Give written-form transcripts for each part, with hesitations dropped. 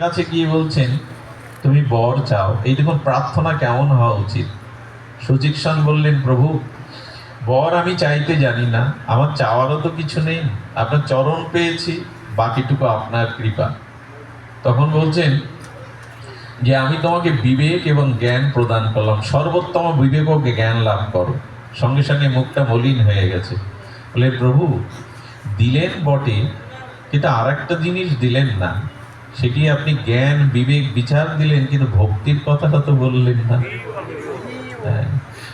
কাছে গিয়ে বলছেন তুমি বর চাও। এই দেখুন প্রার্থনা কেমন হওয়া উচিত। সুচিক্ষণ বললেন, প্রভু বর আমি চাইতে জানি না, আমার চাওয়ারও তো কিছু নেই, আপনার চরণ পেয়েছি, বাকিটুকু আপনার কৃপা। তখন বলছেন যে আমি তোমাকে বিবেক এবং জ্ঞান প্রদান করলাম, সর্বোত্তম বিবেক ও জ্ঞান লাভ করো। সঙ্গে সঙ্গে মুখটা মলিন হয়ে গেছে। বলে প্রভু দিলেন বটে, কিন্তু আর একটা জিনিস দিলেন না, সেটি আপনি জ্ঞান বিবেক বিচার দিলেন, কিন্তু ভক্তির কথাটা তো বললেন না। হ্যাঁ,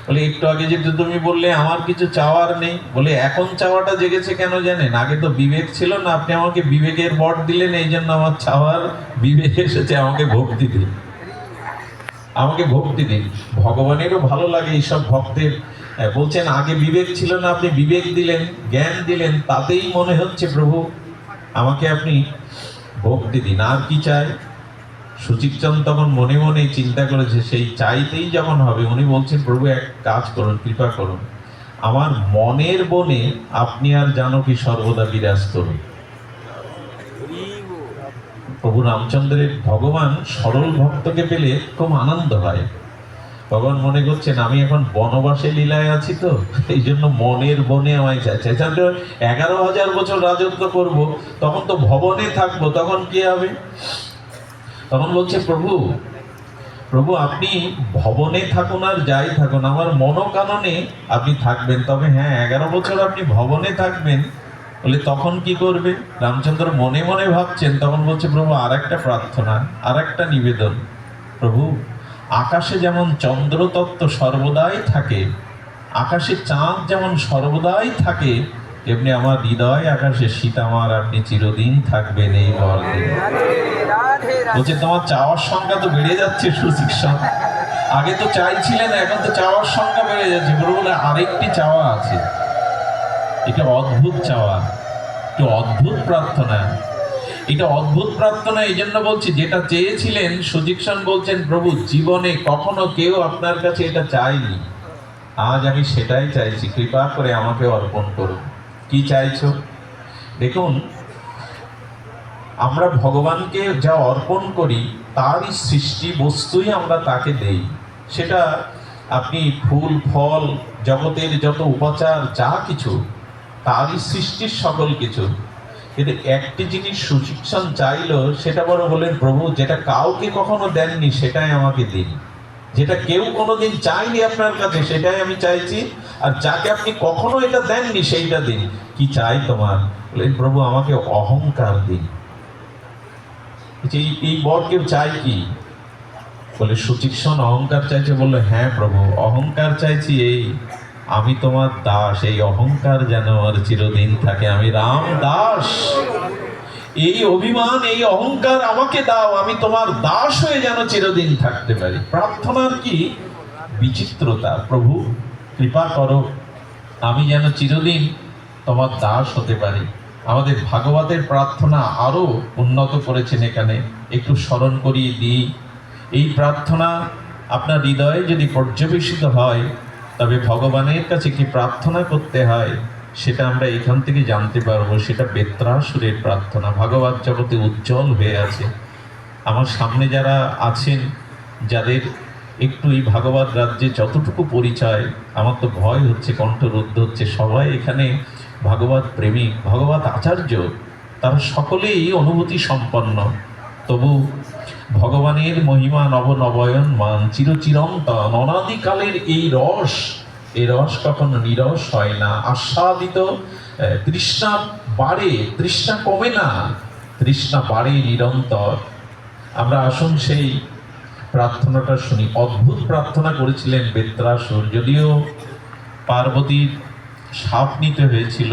বলে একটু আগে যেটা তুমি বললে আমার কিছু চাওয়ার নেই, বলে এখন চাওয়াটা জেগেছে কেন জানেন? আগে তো বিবেক ছিল না, আপনি আমাকে বিবেকের বর দিলেন, এই জন্য আমার চাওয়ার বিবেক এসেছে। আমাকে ভক্তি দিন, আমাকে ভক্তি দিন। ভগবানেরও ভালো লাগে এইসব ভক্তের। বলছেন আগে বিবেক ছিল না, আপনি বিবেক দিলেন, জ্ঞান দিলেন, তাতেই মনে হচ্ছে প্রভু আমাকে আপনি ভক্তি দিন। আর কি চাই? সুচিক্ষণ তখন মনে মনে চিন্তা করেছে, সেই চাইতেই যখন হবে, উনি বলছেন প্রভু এক কাজ করুন, কৃপা করুন, আমার মনের বনে আপনি আর জানকী সর্বদা বিরাজ করুন। প্রভু রামচন্দ্রের ভগবান সরল ভক্তকে পেলে খুব আনন্দ হয়। ভগবান মনে করছেন আমি এখন বনবাসে লীলায় আছি, তো এই জন্য মনের বনে আমায় চাইছে। 11,000 বছর রাজত্ব করব, তখন তো ভবনে থাকবো, তখন কি হবে? তখন বলছে প্রভু প্রভু আপনি ভবনে থাকুন আর যাই থাকুন, আমার মনোকাননে আপনি থাকবেন। তবে হ্যাঁ, 11 বছর আপনি ভবনে থাকবেন, বলে তখন কি করবে? রামচন্দ্র মনে মনে ভাবছেন। তখন বলছে প্রভু আর একটা প্রার্থনা, আর একটা নিবেদন। প্রভু আকাশে যেমন চন্দ্রতত্ত্ব সর্বদাই থাকে, আকাশে চাঁদ যেমন সর্বদাই থাকে, তেমনি আমার হৃদয় আকাশে সীতামার আপনি চিরদিন থাকবেন, এই বর দিন। বলছে তোমার চাওয়ার সংখ্যা তো বেড়ে যাচ্ছে সুচিক্ষণ, আগে তো চাইছিলেন, এখন তো চাওয়ার সংখ্যা বেড়ে যাচ্ছে। বলে আরেকটি চাওয়া আছে, এটা অদ্ভুত চাওয়া, একটু অদ্ভুত প্রার্থনা। এটা অদ্ভুত প্রার্থনা এই জন্য বলছি, যেটা চেয়েছিলেন সুচিক্ষণ বলছেন প্রভু জীবনে কখনো কেউ আপনার কাছে এটা চায়নি, আজ আমি সেটাই চাইছি, কৃপা করে আমাকে অর্পণ করুন। কি চাইছো? দেখুন আমরা ভগবানকে যা অর্পণ করি তারই সৃষ্টি বস্তুই আমরা তাকে দেই। সেটা আপনি ফুল ফল জগতের যত উপাচার যা কিছু, তারই সৃষ্টির সকল কিছু। কিন্তু একটি জিনিস সুচিক্ষণ চাইল, সেটা বড় বলেন প্রভু যেটা কাউকে কখনো দেননি সেটাই আমাকে দিন, যেটা কেউ কোনোদিন চাইনি আপনার কাছে সেটাই আমি চাইছি, আর যাকে আপনি কখনো এটা দেননি সেইটা দিন। কি চাই তোমার? বলেন প্রভু আমাকে অহংকার দিন। এই বর কেউ চাই কি? বলে সুচিক্ষণ অহংকার চাইছে। বললো হ্যাঁ প্রভু অহংকার চাইছি, এই আমি তোমার দাস, এই অহংকার যেন আমার চিরদিন থাকে, আমি রাম দাস। এই অভিমান এই অহংকার আমাকে দাও, আমি তোমার দাস হয়ে যেন চিরদিন থাকতে পারি। প্রার্থনার কি বিচিত্রতা! প্রভু কৃপা করো আমি যেন চিরদিন তোমার দাস হতে পারি। আমাদের ভাগবতের প্রার্থনা আরো উন্নত করেছেন, এখানে একটু স্মরণ করিয়ে দিই। এই প্রার্থনা আপনার হৃদয়ে যদি পর্যবেসিত হয়, তবে ভগবানের কাছে কি প্রার্থনা করতে হয় সেটা আমরা এখান থেকে জানতে পারবো। সেটা বেত্রাসুরের প্রার্থনা, ভাগবত জগতে উজ্জ্বল হয়ে আছে। আমার সামনে যারা আছেন, যাদের একটু এই ভাগবত রাজ্যে যতটুকু পরিচয়, আমার তো ভয় হচ্ছে, কণ্ঠরুদ্ধ হচ্ছে, সবাই এখানে ভাগবত প্রেমিক, ভাগবত আচার্য, তারা সকলেই অনুভূতি সম্পন্ন। তবু ভগবানের মহিমা নবনবয়ন মান, চিরচিরন্তন অনাদিকালের এই রস, এই রস কখনো নিরস হয় না। আস্বাদিত তৃষ্ণা বাড়ে, তৃষ্ণা কমে না, তৃষ্ণা বাড়ে নিরন্তর। আমরা আসুন সেই প্রার্থনাটা শুনি। অদ্ভুত প্রার্থনা করেছিলেন বেত্রাসুর। যদিও পার্বতীর শাপ নিতে হয়েছিল,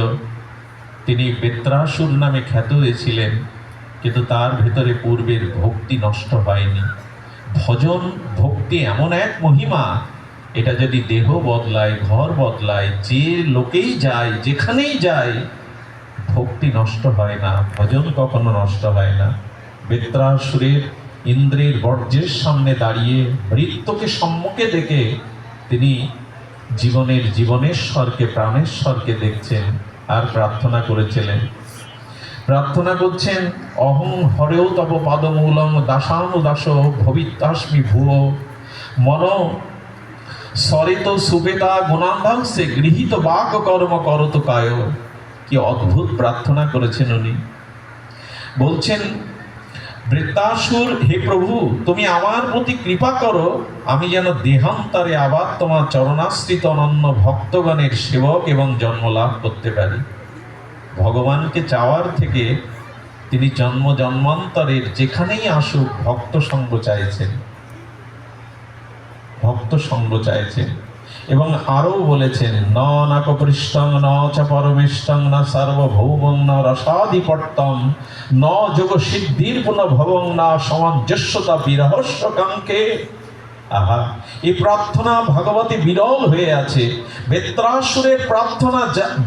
তিনি বেত্রাসুর নামে খ্যাত হয়েছিলেন, কিন্তু তার ভেতরে পূর্বের ভক্তি নষ্ট হয়নি। ভজন ভক্তি এমন এক মহিমা, এটা যদি দেহ বদলায়, ঘর বদলায়, যে লোকেই যায়, যেখানেই যায়, ভক্তি নষ্ট হয় না, ভজন কখনো নষ্ট হয় না। বেত্রাসুরের ইন্দ্রের বর্জ্যের সামনে দাঁড়িয়ে মৃত্যুকে সম্মুখে দেখে তিনি জীবনেশ্বরকে, প্রাণেশ্বরকে দেখছেন আর প্রার্থনা করেছিলেন। প্রার্থনা করছেন, অহং হরেও তব পাদমূলং দাসানুদাস ভবিতাস্মি ভুয়ো মন সরিত সুবেতা গুণান্ধাংশে গৃহীত বাক কর্ম করত কায়। কি অদ্ভুত প্রার্থনা করেছেন উনি। বলছেন, বৃত্তাসুর, হে প্রভু, তুমি আমার প্রতি কৃপা করো, আমি যেন দেহান্তরে আবার তোমার চরণাশ্রিত অনন্য ভক্তগণের সেবক এবং জন্ম লাভ করতে পারি। ভগবানকে চাওয়ার থেকে তিনি জন্ম জন্মান্তরের যেখানেই আসুক ভক্ত সঙ্গ চাইছেন, ভক্ত সঙ্গ চাইছেন। এবং আরো বলেছেন, ন নাকপৃষ্টং ন চ পরমেষ্টং না সার্বভৌমং না রসাধিপট্টম ন যোগ সিদ্ধির পুনঃভবং না সামঞ্জস্যতা বিরহস্য কাঙ্কে। আহা, এই প্রার্থনা ভগবতী বিরল হয়ে আছে। বেত্রাসুরের প্রার্থনা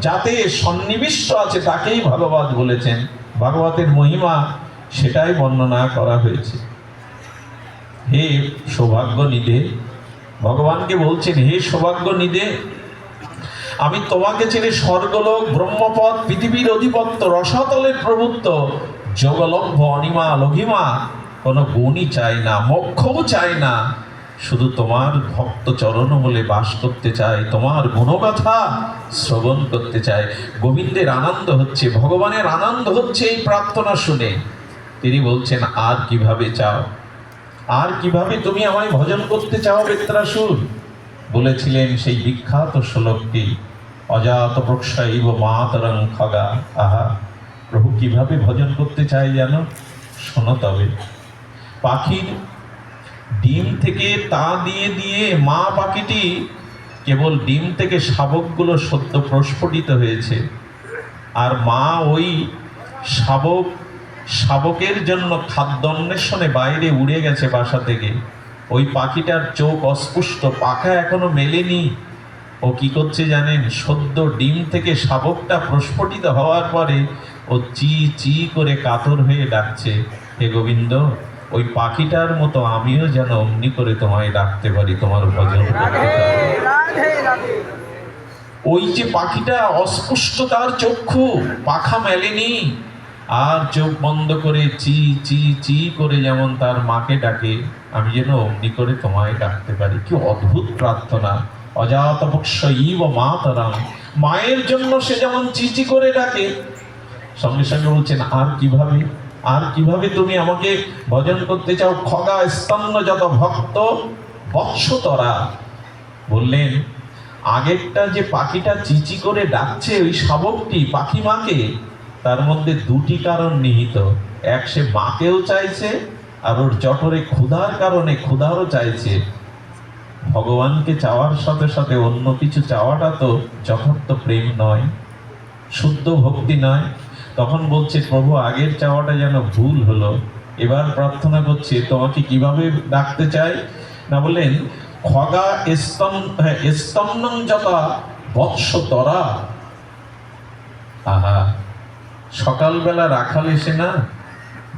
যাতে সন্নিবিষ্ট আছে তাকেই ভাগবত বলেছেন। ভাগবতের মহিমা সেটাই বর্ণনা করা হয়েছে। হে সৌভাগ্য নিধে, ভগবানকে বলছেন, হে সৌভাগ্য নিধে, আমি তোমাকে ছেড়ে স্বর্গলোক, ব্রহ্মপদ, পৃথিবীর অধিপত্য, রসাতলের প্রভুত্ব, যোগলভ্য, অনিমা, লঘিমা কোনো গুণই চাই না, মোক্ষও চাই না। শুধু তোমার ভক্ত চরণ বলে বাস করতে চাই, তোমার গুণগাথা শ্রবণ করতে চাই। গোবিন্দের আনন্দ হচ্ছে, ভগবানের আনন্দ হচ্ছে এই প্রার্থনা শুনে। তিনি বলছেন, আর কিভাবে চাও, আর কিভাবে তুমি আমায় ভজন করতে চাও বেত্রাসুর? বলেছিলেন সেই বিখ্যাত শ্লোকটি, অজাত প্রক্ষৈব মাতরং খগা। আহা, প্রভু কিভাবে ভজন করতে চাই জানো? শোনো তবে। পাখির ডিম থেকে তা দিয়ে দিয়ে মা পাখিটি কেবল ডিম থেকে শাবকগুলো সদ্য প্রস্ফুটিত হয়েছে, আর মা ওই শাবকের জন্য খাদ্য অন্বেষণে বাইরে উড়ে গেছে বাসা থেকে। ওই পাখিটার চোখ অস্পষ্ট, পাখা এখনো মেলেনি। ও কি করছে জানেন? সদ্য ডিম থেকে শাবকটা প্রস্ফুটিত হওয়ার পরে ও চি চি করে কাতর হয়ে ডাকছে, হে গোবিন্দ, ওই পাখিটার মতো আমিও যেন অমনি করে তোমায় ডাকতে পারি, তোমার ভজন করতে পারি। ওই যে পাখিটা অস্পষ্ট, তার চক্ষু, পাখা মেলেনি, আর চোখ বন্ধ করে চি চি চি করে যেমন তার মাকে ডাকে, আমি যেন অমনি করে তোমায় ডাকতে পারি। কি অদ্ভুত প্রার্থনা! অজাতপক্ষৈব মাতরং, মায়ের জন্য সে যেমন চিচি করে ডাকে, সঙ্গে সঙ্গে বলছেন, আর কিভাবে, আর কিভাবে তুমি আমাকে ভজন করতে চাও? খগা স্তন্য যত ভক্ত বৎসতরা। বললেন, আগেরটা যে পাখিটা চিচি করে ডাকছে ওই শাবকটি পাখি মাকে, তার মধ্যে দুটি কারণ নিহিত। এক, সে মাকেও চাইছে, আর ওর জঠরে ক্ষুধার কারণে ক্ষুধারও চাইছে। ভগবানকে চাওয়ার সাথে সাথে অন্য কিছু চাওয়াটা তো যথার্থ প্রেম নয়, শুদ্ধ ভক্তি নয়। তখন বলছে, প্রভু আগের চাওয়াটা যেন ভুল হলো, এবার প্রার্থনা করছে তোমাকে কিভাবে ডাকতে চাই না, বলেন খগা স্তন্নং যথা বৎস তরা। আহা, সকালবেলা রাখাল এসে না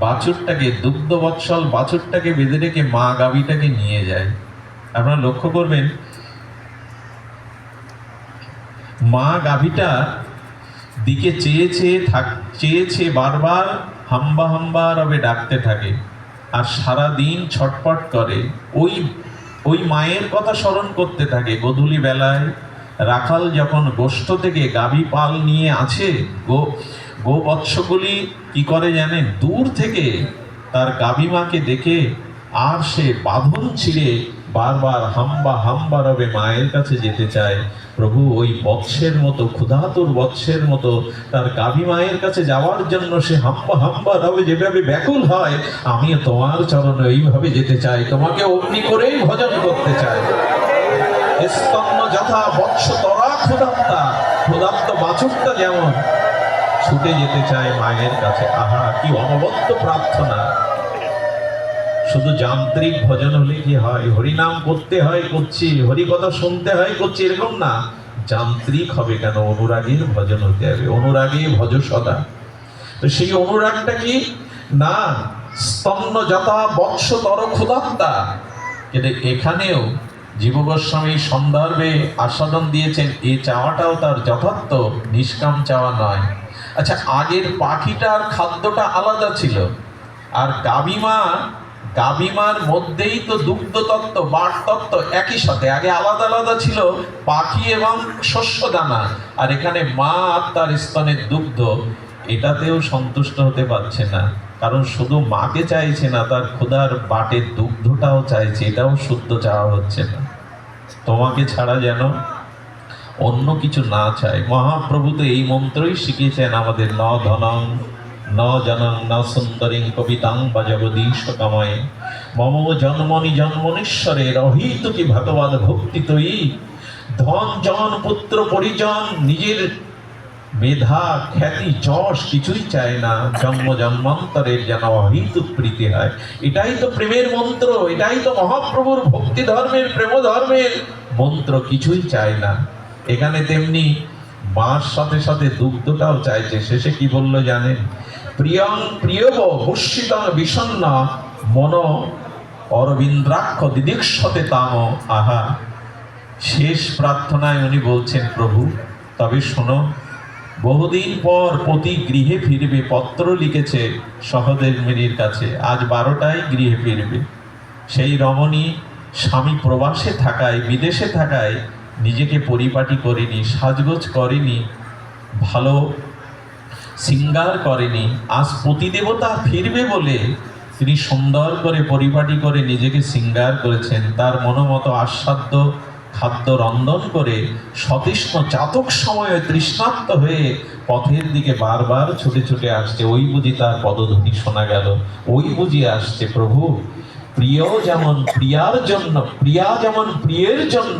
বাছুরটাকে, দুগ্ধ বৎসল বাছুরটাকে বেঁধে রেখে মা গাভীটাকে নিয়ে যায়। আপনারা লক্ষ্য করবেন, মা গাভীটা দিকে চেয়েছে বারবার, হাম্বা হাম্বা রবে ডাকতে থাকে, আর সারা দিন ছটপট করে ওই মায়ের কথা স্মরণ করতে থাকে। গোধূলি বেলায় রাখাল যখন গোষ্ঠ থেকে গাভী পাল নিয়ে আছে, গোবৎসগুলি কি করে জানেন? দূর থেকে তার গাভী মাকে দেখে আর সে বাঁধন ছিঁড়ে বারবার হাম্বা হাম্বা রবে মায়ের কাছে যেতে চায়। প্রভু ওই বৎসের মতো, ক্ষুধাতুর বৎসের মতো তার গাভী মায়ের কাছে যাওয়ার জন্য সে হাম্বা হাম্বা রবে যেভাবে ব্যাকুল হয়, আমিও তোমার চরণে এইভাবে যেতে চাই, তোমাকে অগ্নি করেই ভজন করতে চাই। স্তন্য যথা বৎস তরা ক্ষুধাত্তা, ক্ষুধাত্ত বাছুরটা যেমন ছুটে যেতে চায় মায়ের কাছে। আহা, কি অনবদ্য প্রার্থনা! শুধু যান্ত্রিক ভজন হলে কি হয়? হরিনাম করতে হয় করছি, হরি কথা শুনতে হয় করছি, এরকম না। যান্ত্রিক হবে কেন? অনুরাগীর ভজন হতে হবে, অনুরাগী ভজ সদা। তো সেই অনুরাগটা কি না, স্তন্য যথা বৎস তর ক্ষুধাত্তা। কিন্তু এখানেও জীব গোস্বামী সন্দর্ভে আস্বাদন দিয়েছেন, এই চাওয়াটাও তার যথার্থ, নিষ্কাম চাওয়া নয়। আচ্ছা, আগের পাখিটার খাদ্যটা আলাদা ছিল, আর গাভীমার মধ্যেই তো দুগ্ধ তত্ত্ব, বাট তত্ত্ব একই সাথে। আগে আলাদা আলাদা ছিল পাখি এবং শস্য দানা, আর এখানে মা আর তার স্তনের দুগ্ধ। এটাতেও সন্তুষ্ট হতে পারছে না, কারণ শুধু মাকে চাইছে না, তার ক্ষুধার বাটের দুগ্ধটাও চাইছে, এটাও শুদ্ধ চাওয়া হচ্ছে না। তোমাকে ছাড়া যেন অন্য কিছু না চায়। মহাপ্রভু তো এই মন্ত্রই শিখিয়েছেন আমাদের, ন ধনং ন জনং ন সুন্দরীং কবিতাং বা জগদীশ কাময়ে মম জন্মনি জন্মনীশ্বরে রহিত কি ভগবান ভক্তি তৈ। ধন জন পুত্র পরিজন, নিজের মেধা খ্যাতি যশ কিছুই চায় না, জন্ম জন্মান্তরের যেন অহিত প্রীতি হয়। এটাই তো প্রেমের মন্ত্র, এটাই তো মহাপ্রভুর ভক্তি ধর্মের, প্রেম ধর্মের মন্ত্র, কিছুই চায় না। এখানে তেমনি মার সাথে সাথে দুগ্ধটাও চাইছে। শেষে কি বললো জানেন? প্রিয়ং প্রিয়ব ভূষিতং বিষণ্ণ মন অরবিন্দ্রাক্ষ দিদিক্ষতে তাম। আহা, শেষ প্রার্থনায় উনি বলছেন, প্রভু তবে শোনো, বহুদিন পর পতি গৃহে ফিরবে, পত্র লিখেছে সহধর্মিণীর কাছে, আজ 12টায় গৃহে ফিরবে। সেই রমণী স্বামী প্রবাসে থাকায়, বিদেশে থাকায় নিজেকে পরিপাটি করেনি, সাজগোজ করেনি, ভালো সিঙ্গার করেনি। আজ পতিদেবতা ফিরবে বলে তিনি সুন্দর করে পরিপাটি করে নিজেকে সিঙ্গার করেছেন। তার মনোমতো আস্বাদ্য খাদ্য রন্ধন করে সতৃষ্ণ চাতক সময়ে তৃষ্ণার্ত হয়ে পথের দিকে বারবার ছুটে ছুটে আসছে। ওই বুঝি তার পদধ্বনি শোনা গেল, ওই বুঝি আসছে। প্রভু প্রিয় যেমন প্রিয়ার জন্য, প্রিয়া যেমন প্রিয়ের জন্য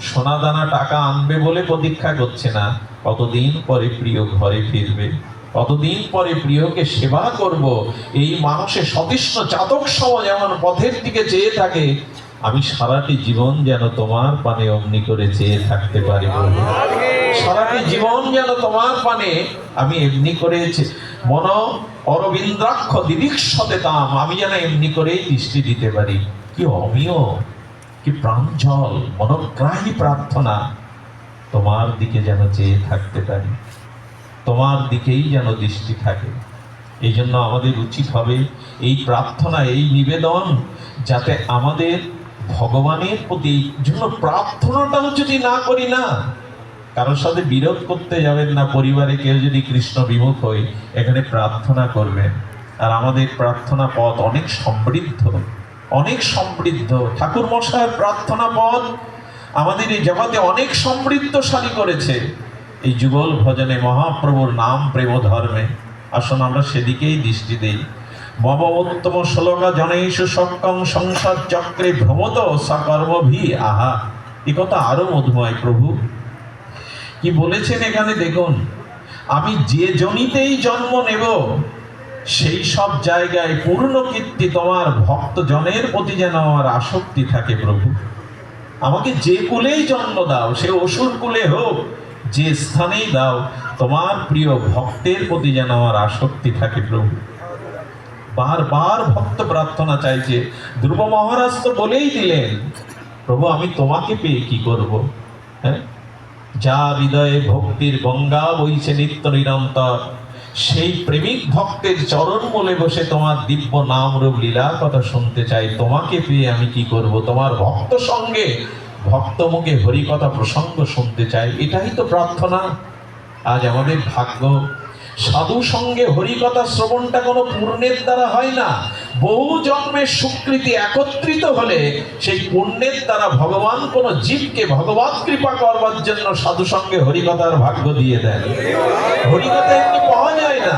সোনাদানা টাকা আনবে বলে প্রতীক্ষা করছে না, কতদিন পরে প্রিয় ঘরে ফিরবে, কতদিন পরে প্রিয়কে সেবা করব, এই মানুষের সতৃষ্ণ চাতক সময় যেমন পথের দিকে চেয়ে থাকে, আমি সারাটি জীবন যেন তোমার পানে অমনি করে চেয়ে থাকতে পারি। সারাটি জীবন যেন তোমার পানে আমি এমনি করে মন অরবিন্দ্রাক্ষ দিদিক্ষতে তাম, আমি যেন এমনি করেই দৃষ্টি দিতে পারি। কি অমিয়, কি প্রাঞ্জল মনোগ্রাহী প্রার্থনা, তোমার দিকে যেন চেয়ে থাকতে পারি, তোমার দিকেই যেন দৃষ্টি থাকে। এই জন্য আমাদের উচিত হবে এই প্রার্থনা, এই নিবেদন, যাতে আমাদের ভগবানের প্রতি জন্য প্রার্থনাটাও যদি না করি না, কারোর সাথে বিরোধ করতে যাবেন না। পরিবারে কেউ যদি কৃষ্ণ বিমুখ হয়, এখানে প্রার্থনা করবেন। আর আমাদের প্রার্থনা পথ অনেক সমৃদ্ধ, অনেক সমৃদ্ধ। ঠাকুর মশাইয়ের প্রার্থনা পথ আমাদের এই জগতে অনেক সমৃদ্ধশালী করেছে এই যুগল ভজনে, মহাপ্রভুর নাম প্রেম ধর্মে। আসুন আমরা সেদিকেই দৃষ্টি দেই। মম উত্তম শ্লোকা জনেষু সক্কং সংসার চক্রে ভ্রমত সকর্মভি। আহা, এ কথা আরো মধুময়। প্রভু কি বলেছেন এখানে দেখুন, আমি যে জনিতেই জন্ম নেব সেই সব জায়গায় পূর্ণ কীর্তি তোমার ভক্ত জনের প্রতি যেন আমার আসক্তি থাকে। প্রভু আমাকে যে কুলেই জন্ম দাও, সে অসুর কুলে হোক, যে স্থানেই দাও, তোমার প্রিয় ভক্তের প্রতি যেন আমার আসক্তি থাকে। প্রভু বারবার ভক্ত প্রার্থনা চাইছে। ধ্রুব মহারাজ তো বলেই দিলেন, প্রভু আমি তোমাকে পেয়ে কি করব? হ্যাঁ, যা হৃদয়ে ভক্তির গঙ্গা বইছে নিত্য নিরন্তর, সেই প্রেমিক ভক্তের চরণ মূলে বসে তোমার দিব্য নাম রূপ লীলার কথা শুনতে চাই। তোমাকে পেয়ে আমি কি করব? তোমার ভক্ত সঙ্গে ভক্ত মুখে হরিকথা প্রসঙ্গ শুনতে চাই। এটাই তো প্রার্থনা। আজ আমাদের ভাগ্য, সাধু সঙ্গে হরিকথা শ্রবণটা কোনো পুণ্যের দ্বারা হয় না। বহু জন্মের সুকৃতি একত্রিত হলে সেই পুণ্যের দ্বারা ভগবান কোন জীবকে ভগবৎ কৃপা করবার জন্য সাধু সঙ্গে হরিকথার ভাগ্য দিয়ে দেন। হরিকথা এমনি পাওয়া যায় না।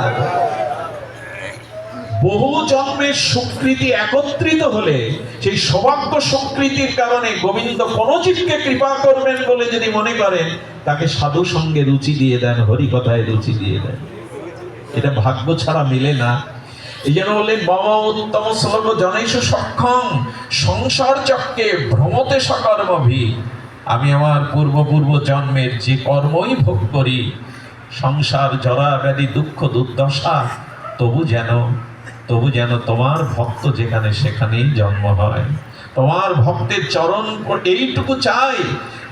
বহু জন্মের সুকৃতি একত্রিত হলে সেই সৌভাগ্য সুকৃতির কারণে গোবিন্দ কোন জীবকে কৃপা করবেন বলে যদি মনে করেন, তাকে সাধু সঙ্গে রুচি দিয়ে দেন, হরিকথায় রুচি দিয়ে দেন। এটা ভাগ্য ছাড়া মিলে না। এই জন্য বললেন মম উত্তম শ্লোক জনেষু সক্ষম সংসার চক্রে ভ্রমতে সকর্মভি। আমি আমার পূর্ব জন্মের যে কর্মই ভোগ করি, সংসার জরা ব্যাধি দুঃখ দুর্দশা, তবু যেন তোমার ভক্ত যেখানে সেখানেই জন্ম হয়। তোমার ভক্তের চরণ এইটুকু চাই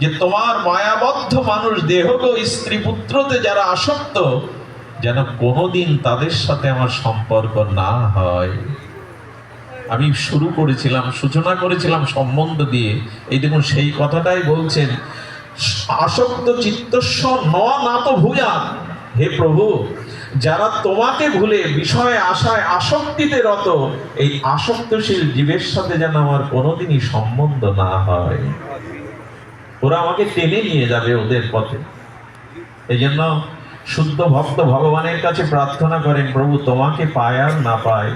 যে তোমার মায়াবদ্ধ মানুষ দেহগ স্ত্রী পুত্রতে যারা আসক্ত, যেন কোনোদিন তাদের সাথে আমার সম্পর্ক না হয়। আমি শুরু করেছিলাম, সূচনা করেছিলাম সম্বন্ধ দিয়ে, এই দেখুন সেই কথাটাই বলছেন, আসক্ত চিত্তস্য না তো ভূয়া। হে প্রভু, যারা তোমাকে ভুলে বিষয়ে আশায় আসক্তিতে রত, এই আসক্তশীল জীবের সাথে যেন আমার কোনোদিনই সম্বন্ধ না হয়। ওরা আমাকে টেনে নিয়ে যাবে ওদের পথে। এই জন্য শুদ্ধ ভক্ত ভগবানের কাছে প্রার্থনা করেন, প্রভু তোমাকে পায় আর না পায়,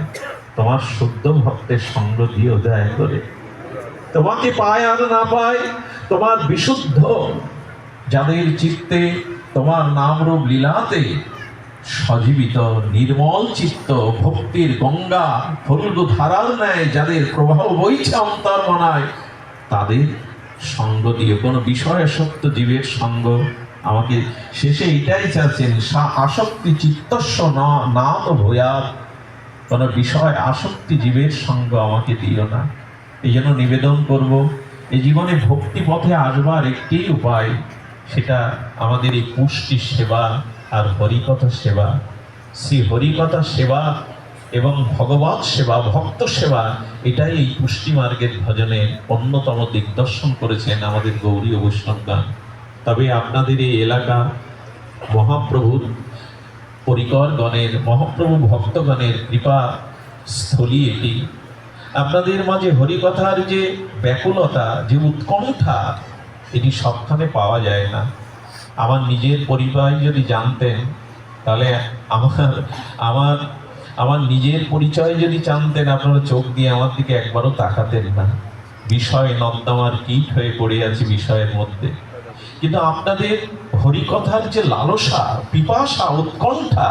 তোমার শুদ্ধ ভক্তের সঙ্গ দিও দয়া করে। তোমাকে পায় আর না পায়, তোমার বিশুদ্ধ যাদের চিত্তে তোমার নাম রূপ লীলাতে সজীবিত নির্মল চিত্ত, ভক্তির গঙ্গা ফলগু ধারার ন্যায় যাদের প্রবাহ বইছে অন্তর্মনায়, তাদের সঙ্গ দিয়ে কোনো বিষয়াসক্ত জীবের সঙ্গ আমাকে, শেষে এটাই চাচ্ছেন, আসক্তি চিত্তস্য না তো ভয়াত, কোনো বিষয় আসক্তি জীবের সঙ্গ আমাকে দিও না। এই জন্য নিবেদন করব, এই জীবনে ভক্তি পথে আসবার একটি উপায়, সেটা আমাদের এই পুষ্টি সেবা আর হরিকথা সেবা। শ্রী হরিকথা সেবা এবং ভগবৎ সেবা, ভক্ত সেবা, এটাই এই পুষ্টি মার্গের ভজনের অন্যতম দিগদর্শন করেছেন আমাদের গৌরীয় বৈষ্ণবগণ। তবে আপনাদের এই এলাকা মহাপ্রভুর পরিকরগণের, মহাপ্রভু ভক্তগণের কৃপা স্থলী এটি। আপনাদের মাঝে হরিকথার যে ব্যাকুলতা, যে উৎকণ্ঠা, এটি সবখানে পাওয়া যায় না। আমার নিজের পরিবার যদি জানতেন, তাহলে আমার নিজের পরিচয় যদি জানতেন, আপনারা চোখ দিয়ে আমার দিকে একবারও তাকাতেন না। বিষয় নর্দমার কীট হয়ে পড়ে আছে বিষয়ের মধ্যে। কিন্তু আপনাদের হরিকথার যে লালসা, পিপাসা, উৎকণ্ঠা,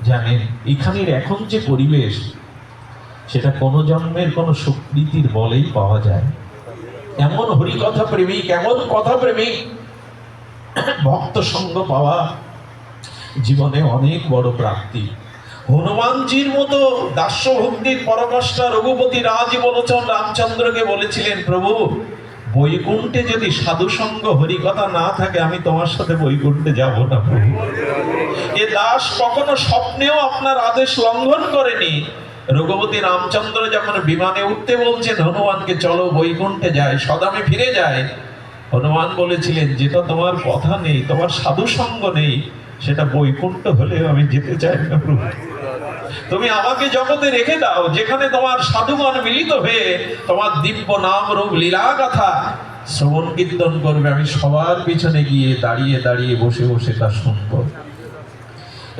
জানেন এখানের এখন যে পরিবেশ, সেটা কোনো জন্মের কোনো সুকৃতির বলেই পাওয়া যায়। এমন হরিকথা প্রেমিক, এমন কথা প্রেমিক ভক্ত সঙ্গ পাওয়া জীবনে অনেক বড় প্রাপ্তি। হনুমানজির মতো দাস্য ভক্তির পরমাষ্টা রঘুপতি রাজ বলোচন রামচন্দ্রকে বলেছিলেন, প্রভু বৈকুণ্ঠে যদি সাধু সঙ্গ হরিকথা না থাকে, আমি তোমার সাথে বৈকুণ্ঠে যাব না প্রভু। এ দাস কখনো স্বপ্নেও আপনার আদেশ লঙ্ঘন করেনি। রঘুপতি রামচন্দ্র যখন বিমানে উঠতে বলছেন হনুমানকে, চলো বৈকুণ্ঠে যায়, সদামে ফিরে যায়, হনুমান বলেছিলেন, যেটা তোমার কথা নেই, তোমার সাধু সঙ্গ নেই, সেটা বৈকুণ্ঠ হলেও আমি যেতে চাই না প্রভু। তুমি আমাকে জগতে রেখে দাও, যেখানে তোমার সাধুগণ মিলিত হয়ে তোমার দিব্য নাম রূপ লীলা কথা শ্রবণ কীর্তন করবে। আমি সবার পিছনে গিয়ে দাঁড়িয়ে দাঁড়িয়ে বসে বসে তা শুনব।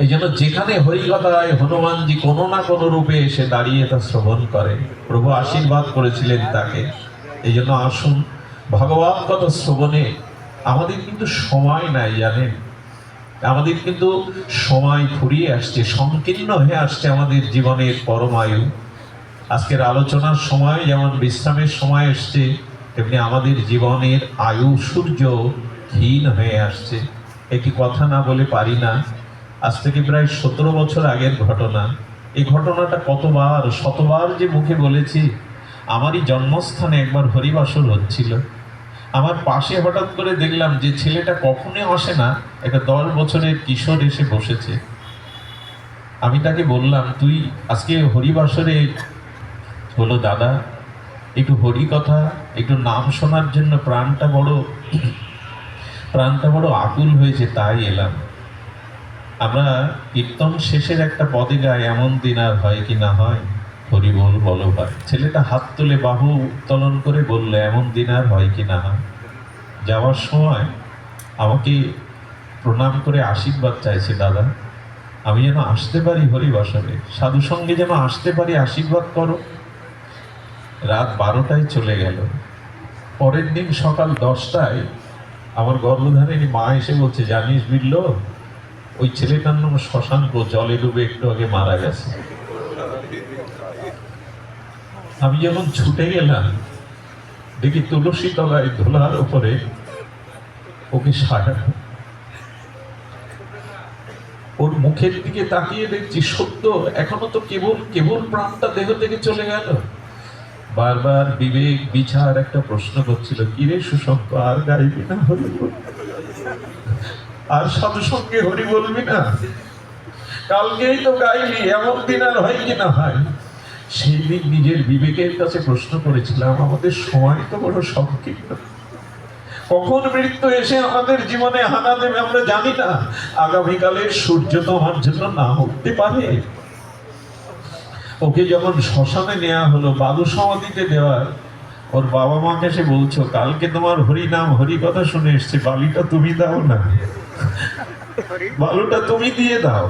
এই জন্য যেখানে হরিকথায় হনুমানজি কোনো না কোনো রূপে এসে দাঁড়িয়ে তা শ্রবণ করে, প্রভু আশীর্বাদ করেছিলেন তাকে। এই জন্য আসুন ভগবৎ কথা শ্রবণে। আমাদের কিন্তু সময় নাই, জানেন, আমাদের কিন্তু সময় ফুরিয়ে আসছে, সংকীর্ণ হয়ে আসছে আমাদের জীবনের পরমায়ু। আজকের আলোচনার সময় যেমন বিশ্রামের সময় আসছে, তেমনি আমাদের জীবনের আয়ু সূর্য ক্ষীণ হয়ে আসছে। একটি কথা না বলে পারি না। আজ থেকে প্রায় 17 বছর আগের ঘটনা। এই ঘটনাটা কতবার শতবার যে মুখে বলেছি। আমারই জন্মস্থানে একবার হরিবাসর হচ্ছিল। আমার পাশে হঠাৎ করে দেখলাম যে ছেলেটা কখনোই আসে না, একটা 10 বছরের কিশোর এসে বসেছে। আমি তাকে বললাম, তুই আজকে হরিবাসরে? বলো, দাদা একটু হরি কথা, একটু নাম শোনার জন্য প্রাণটা বড় আকুল হয়েছে, তাই এলাম। আমরা কীর্তন শেষের একটা পদে গাই, এমন দিন আর হয় কি না হয়, হরি বল বলো ভাই। ছেলেটা হাত তুলে বাহু উত্তোলন করে বললো, এমন দিন আর হয় কি না হয়। যাওয়ার সময় আমাকে প্রণাম করে আশীর্বাদ চাইছে, দাদা আমি যেন আসতে পারি হরিবাসরে, সাধু সঙ্গে যেন আসতে পারি, আশীর্বাদ করো। রাত 12টায় চলে গেল। পরের দিন সকাল 10টায় আমার গর্ভধারিণী মা এসে বলছে, জানিস বিল্ল, ওই ছেলেটার নাম শশাঙ্ক, জলে ডুবে একটু আগে মারা গেছে। আমি যখন ছুটে গেলাম, দেখি তুলসী তলায় ধুলার উপরে ওকে সাজানো। ওর মুখের দিকে তাকিয়ে দেখছি সত্য এখনো তো কেবল প্রাণটা দেহ থেকে চলে গেল। বারবার বিবেক বিচার একটা প্রশ্ন করছিল, কিরে সুশঙ্ক, আর গাইবি না হরি, আর সাধু সঙ্গে হরি বলবি না? কালকেই তো গাইলি, এমন দিন আর হয় কি না হয়। সেই দিন নিজের বিবেকের কাছে প্রশ্ন করেছিলাম, আমাদের সময় তো বড় সংকীর্ণ, কখন মৃত্যু এসে আমাদের জীবনে হানা দেবে আমরা জানি না। আগামীকালের সূর্য তো আমার জন্য না উঠতে পারে। ওকে যখন শ্মশানে নেওয়া হলো, বালু সমাধিতে দেওয়ার, ওর বাবা মাকে সে বলছো, কালকে তোমার হরি নাম হরি কথা শুনে এসছে, বালিটা তুমি দাও না, বালুটা তুমি দিয়ে দাও।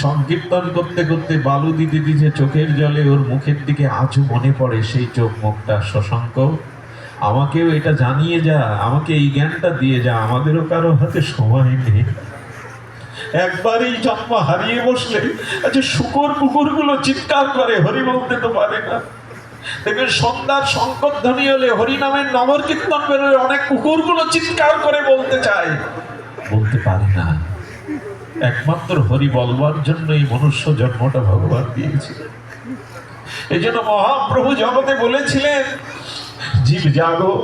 সংকীর্তন করতে করতে বালু দিতে দিতে চোখের জলে ওর মুখের দিকে আজও মনে পড়ে সেই চোখ মুখটা। শশাঙ্ক, আমাকেও এটা জানিয়ে যা, আমাকে এই জ্ঞানটা দিয়ে যা, আমাদেরও কারো হাতে সময় নেই। একবার এই জন্ম হারিয়ে বসলে, আচ্ছা শুকর কুকুর গুলো চিৎকার করে, হরি বলতে তো পারে না। দেখবেন সন্ধ্যার সংকট ধ্বনি হলে, হরি নামের নগর কীর্তন বেরোলে, অনেক কুকুর গুলো চিৎকার করে বলতে চায়, বলতে পারে না। একমাত্র হরি বলবার জন্য এই মনুষ্য জন্মটা ভগবান দিয়েছে। এই জন্য মহাপ্রভু জগতে বলেছিলেন, জীব জাগো,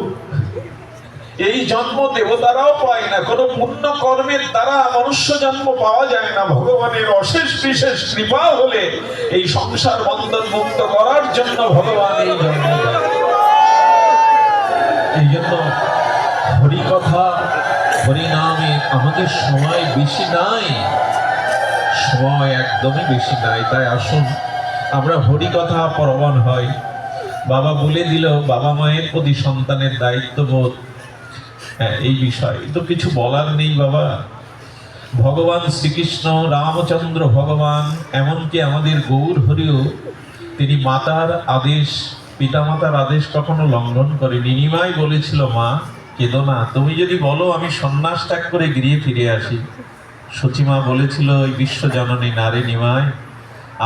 এই জন্ম দেবতারাও পায় না, কোন পুণ্য কর্মের দ্বারা মনুষ্য জন্ম পাওয়া যায় না। ভগবানের অশেষ বিশেষ কৃপা হলে এই সংসার বন্ধন মুক্ত করার জন্য ভগবান এই জন্ম দেন। এই জন্য হরি কথা, হরি নামে আমাদের সময় বেশি নাই, সময় একদমই বেশি নাই। তাই আসুন আমরা হরি কথা প্রবণ হয়। বাবা বলে দিল, বাবা মায়ের প্রতি সন্তানের দায়িত্ববোধ, এই বিষয় তো কিছু বলার নেই বাবা। ভগবান শ্রীকৃষ্ণ, রামচন্দ্র ভগবান, এমনকি আমাদের গৌর হরিও, তিনি মাতার আদেশ, পিতামাতার আদেশ কখনো লঙ্ঘন করেনি। নিমাই বলেছিল, মা কেঁদো না, তুমি যদি বলো আমি সন্ন্যাস ত্যাগ করে গৃহে ফিরে আসি। সচিমা বলেছিল, ওই বিশ্বজননী নারে নিমাই,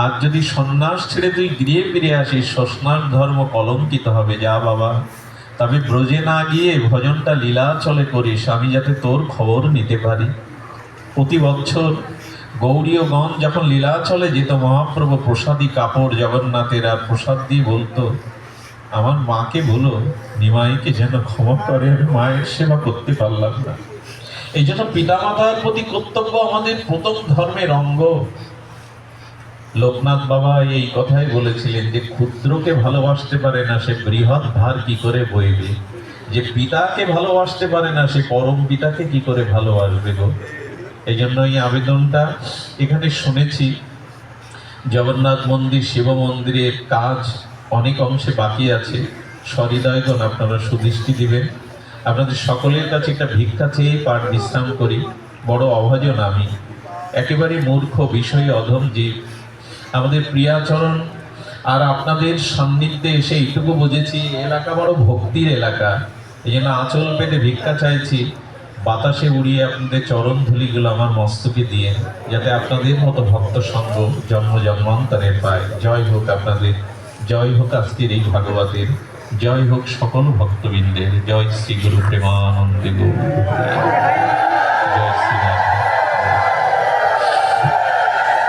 আজ যদি সন্ন্যাস ছেড়ে তুই গৃহে ফিরে আসিস, সন্ন্যাস ধর্ম কলঙ্কিত হবে, যা বাবা। তবে ব্রজে না গিয়ে ভজনটা লীলাচলে করিস, আমি যাতে তোর খবর নিতে পারি। প্রতি বছর গৌরীয়গণ যখন লীলাচলে যেত, মহাপ্রভু প্রসাদী কাপড় জগন্নাথের আর প্রসাদ দিয়ে বলতো, আমার মাকে বলো নিমাইকে যেন ক্ষমা করে, আমি মায়ের সেবা করতে পারলাম না। এই জন্য পিতামাতার প্রতি কর্তব্য আমাদের প্রথম ধর্মের অঙ্গ। লোকনাথ বাবা এই কথাই বলেছিলেন যে, ক্ষুদ্রকে ভালোবাসতে পারে না, সে বৃহৎ ভার কি করে বইবে। যে পিতাকে ভালোবাসতে পারে না, সে পরম পিতাকে কি করে ভালোবাসবে গো। এই জন্য এই আবেদনটা এখানে শুনেছি। জগন্নাথ মন্দির, শিব মন্দিরের কাজ অনেক অংশে বাকি আছে। সহৃদয়গণ আপনারা সুদৃষ্টি দিবেন। আপনাদের সকলের কাছে একটা ভিক্ষা চেয়ে পাঠ বিশ্রাম করি। বড় অভাজন আমি, একেবারে মূর্খ, বিষয়ে অধম জীব। আমাদের প্রিয়াচরণ আর আপনাদের সান্নিধ্যে এসে এইটুকু বুঝেছি, এলাকা বড় ভক্তির এলাকা। এই জন্য আঁচল পেতে ভিক্ষা চাইছি, বাতাসে উড়িয়ে আপনাদের চরণ ধুলিগুলো আমার মস্তকে দিয়ে, যাতে আপনাদের মতো ভক্ত সঙ্গ জন্ম জন্মান্তরে পায়। জয় হোক আপনাদের, জয় হোক আজকের এই ভাগবতের, জয় হোক সকল ভক্তবৃন্দের, জয় শ্রী গুরু প্রেমানন্দে গৌর।